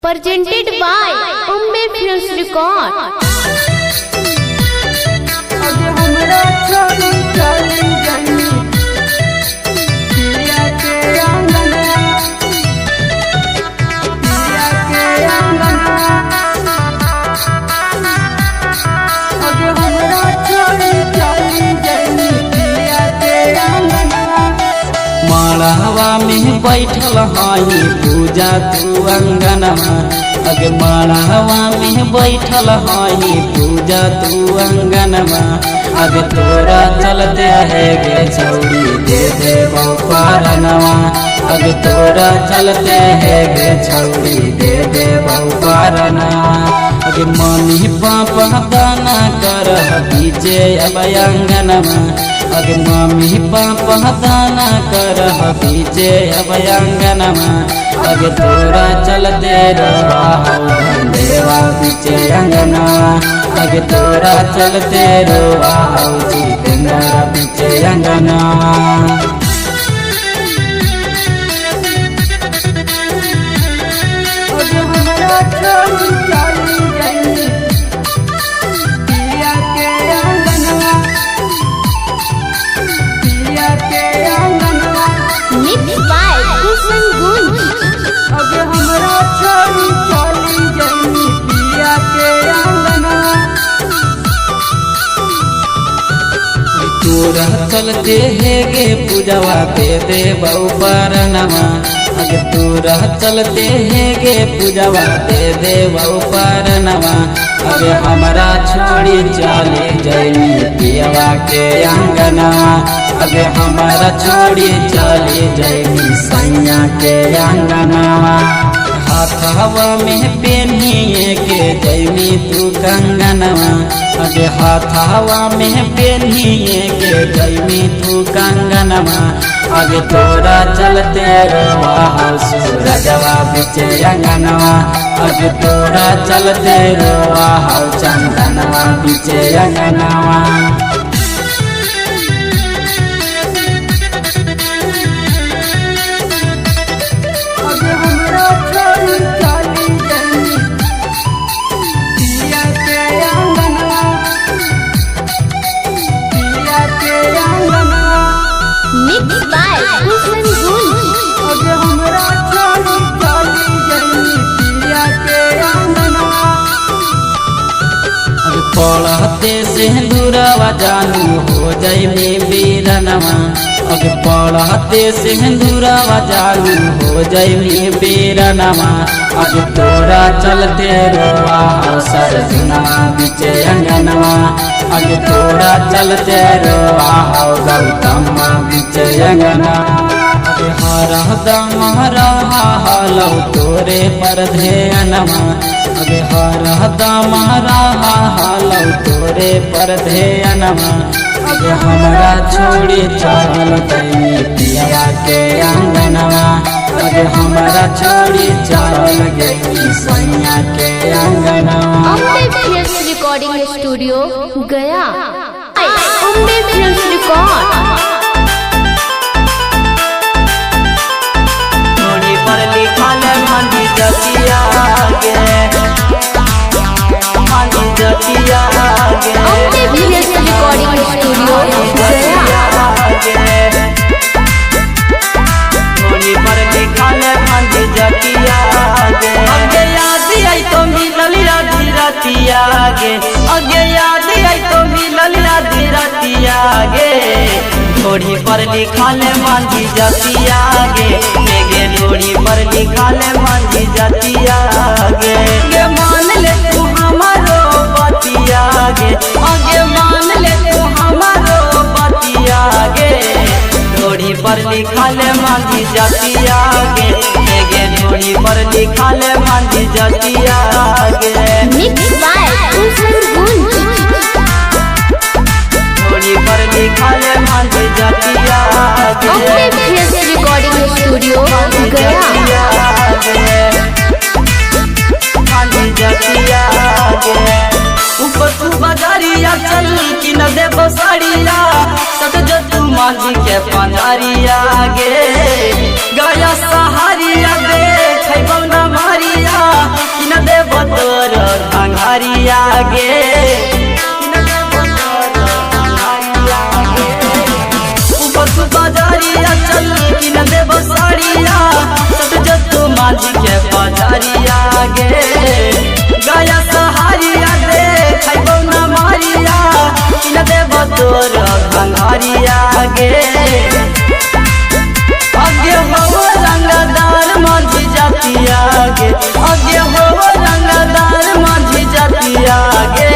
presented by Umbe Films Record. माड़वा में बैठल हई पूजा तू अंगनमा। अगे माड़वा में बैठल हई पूजा तू अंगनमा। अगे तोरा चलते है गे छौड़ी दे दे बहुपारनवा। अगे तोरा चलते है गे छौड़ी दे दे बहुपारनवा। अगे मम्मी पापा दाना कर बीचे अब अंगनमा। अगे मम्मी पापा दाना कर बीचे अब अंगनमा। अगे तोरा चलते रहा देवा बीचे अंगनवा। अगे तोरा चलते रहा जितेंद्र बीचे अंगनवा। तोरा चलते है गे पूजवा दे दे बहुपारनवा। अगे तोरा चलते है गे पूजवा दे दे बहुपारनवा। अगे हमारा छोड़ी चले जैनी पियवा के अंगनवा। अगे हमारा छोड़ी चले जैनी सैया के अंगनवा। हाथवा में पेनिए के जैनी तू कंगनवा। अगे हाथवा में पेनिए के जैनी तू कंगनवा। अगे तोरा चलते रवा सूरजवा बीचे अंगनवा। अगे तोरा चलते रवा चंदनवा बीचे अंगनवा। पढ़ते सिंदूरवा जानू हो जैमी बीरनवा। अगे पढ़ते सिंदूरवा जानू हो जैमी बीरनवा। अगे तोरा चलते रोवा सरजुनवा बीचे अंगनवा। अगे तोरा चलते रोवा गौतमा बीचे अंगनवा। अगे हरदम रहलौ तोरे पर ध्यानवा। अगे हरदम रहलौ तोरे पर ध्यानवा। अगे हमरा छोड़ी चल गई पिया के अंगनवा। अगे हमरा छोड़ी चल गई सैया के अंगनवा। Umbe Films Recording Studio गया। Umbe Films Record। अगे याद आई तो मिलल आधी रतिया गे। ढोड़ी पर लिखल मांझी जतिया गे। ढोड़ी पर लिखल मांझी जतिया गे। मान ले तू हमारो बतिया गे। अगे मान ले तू हमारो बतिया गे। ढोड़ी पर लिखल मांझी जतिया गे। ढोड़ी पर लिखल मांझी जतिया गे। ढोड़ी पर लिखल मांझी जतिया गे। Umbe Films Recording Studio गया। मांझी जतिया गे। ऊपर तू बाजारिया चल कि न देबो साड़िया। सट जो तू मांझी के पंजारिया गे। गया सहारिया दे खैबो न मारिया। तोर घंघरिया गे बाजारिया चल कि न देव साड़िया सट जतु माझी के बाजारिया गे गया सहारिया दे खैबो न मारिया कि न देव तोर घंघरिया गे आगे हो रंगदार माझी जातिया गे आगे हो रंगदार माझी जातिया गे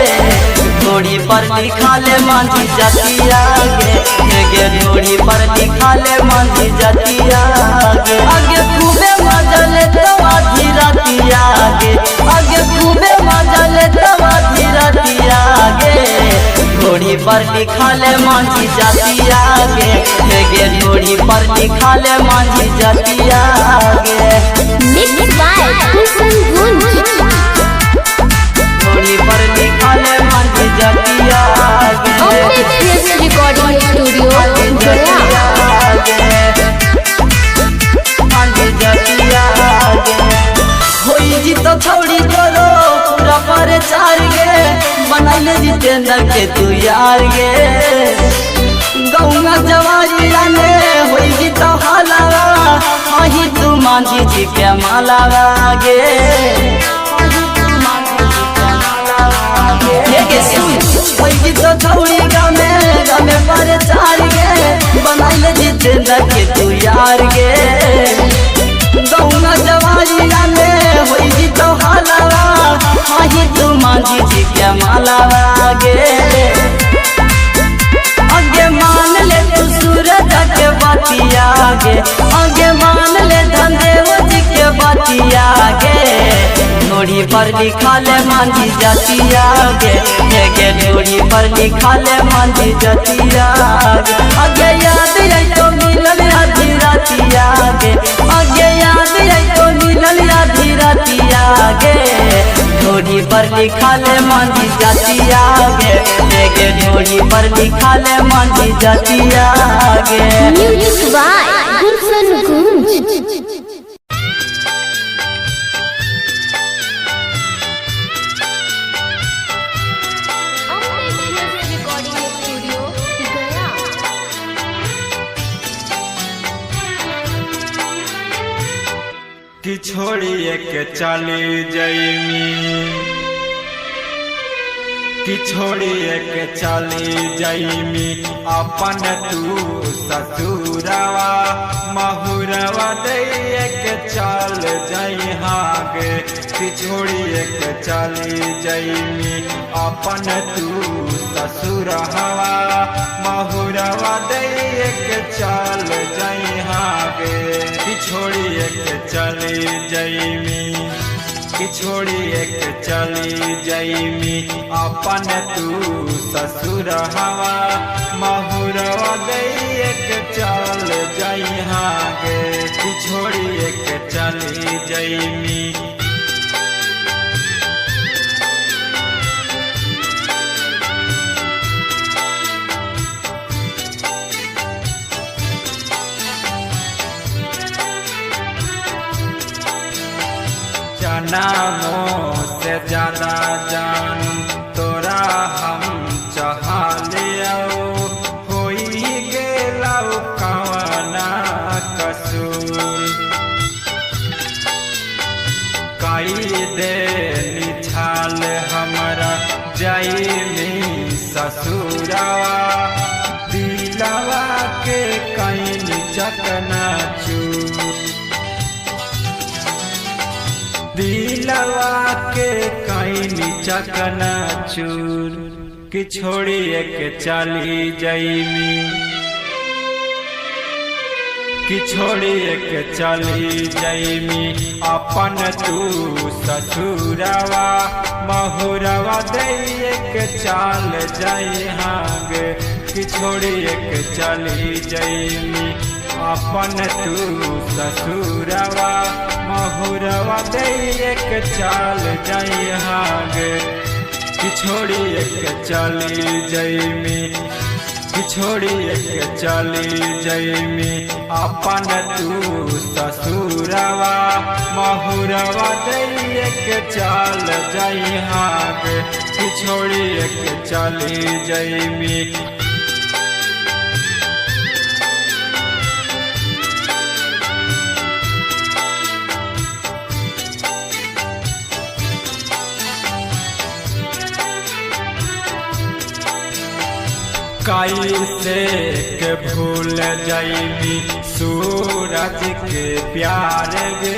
घोड़ी पर लिखा ले माझी जातिया गे घोड़ी पर लिखा ले माझी जातिया गे आगे खूबे मजा ले तो आधी रातिया गे आगे खूबे मजा ले तो आधी रातिया गे घोड़ी पर लिखा ले माझी जातिया गे घोड़ी पर लिखा ले माझी जातिया गे Mixed by Kusan Gunj. घोड़ी पर लिखा ले माझी जातिया गे Amrit Recording Studio, Gaya. होई तो छोड़ी करो पूरा पर चार गे बनाइले जितेंद्र के तू यार गे गौंगा जवारिया ने होई तो हालावा वही तू माझी जी के मालावा गे होई तो छोड़ी गामे पर चार गे बनाइले जितेंद्र के तू यार गे गौना जवारिया में होई तो हालावा वही तू माझी जी के मालावा गे आगे मान ले तू सूरज के बातिया गे आगे मान ले धनदेव जी के बातिया गे घोड़ी पर लिखा ले माझी जातिया गे घोड़ी पर लिखा ले माझी जातिया गे आगे याद आई तो मिलन आधी रातिया गे आगे याद आई तो मिलन आधी रातिया गे घोड़ी पर लिखा ले माझी जातिया गे घोड़ी पर लिखा ले माझी जातिया गे Music by Kusan Gunj. Amrit Recording Studio, Gaya. कि छोड़िए के चली जईमी कि छोड़िए के चली जईमी अपन तू ससुरवा महुरवा दैए के चल जइहा गे कि छोड़िए के चली जईमी अपन तू ससुरवा महुरवा दैए के चल जइहा गे कि छोड़िए के चली जईमी कि छोड़िए के चली जईमी अपन तू ससुरवा महुरवा दैए के चल जइहा गे कि छोड़िए के चली जईमी नामों से ज्यादा जान तोरा हम चाहा लियो होई गेला कवना कसूर कई दे निछाल हमरा जईमी ससुरवा दिलवा के कई चकना चूर दिलवा के कई चकना चूर कि छोड़िए के चली जईमी कि छोड़िए के चली जईमी अपन तू ससुरवा महुरवा दैए के चल जइहा गे कि छोड़िए के चली जईमी अपन तू ससुरवा महुरवा दैए के चल जइहा गे कि छोड़िए के चली जईमी कि छोड़िए के चली जैमी अपन तू ससुरवा महुरवा दैये के चल जइहाग कि छोड़िए के चली जैमी कैसे के भूल जाइबी सूरज के प्यार गे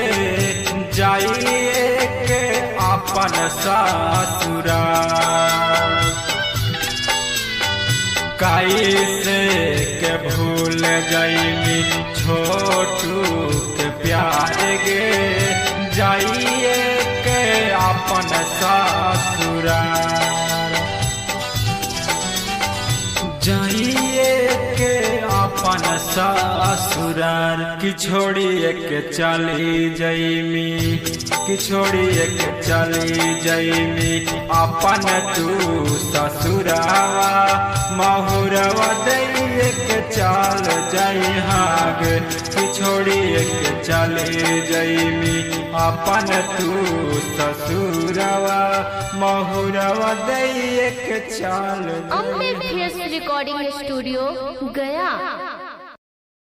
जाइए के अपन ससुरा कैसे के भूल जाइबी छोटू के प्यार गे जाइए के अपन ससुरा जाइए के अपन ससुरार कि छोड़िए के चली जइमी कि छोड़िए के चली जइमी अपन तू ससुरावा महुरवा दैये के चल जइहाग कि छोड़िए के चली जइमी अपन तू ससुरावा महुरवा दैये के चल अम्बे फेस रिकॉर्डिंग स्टूडियो गया।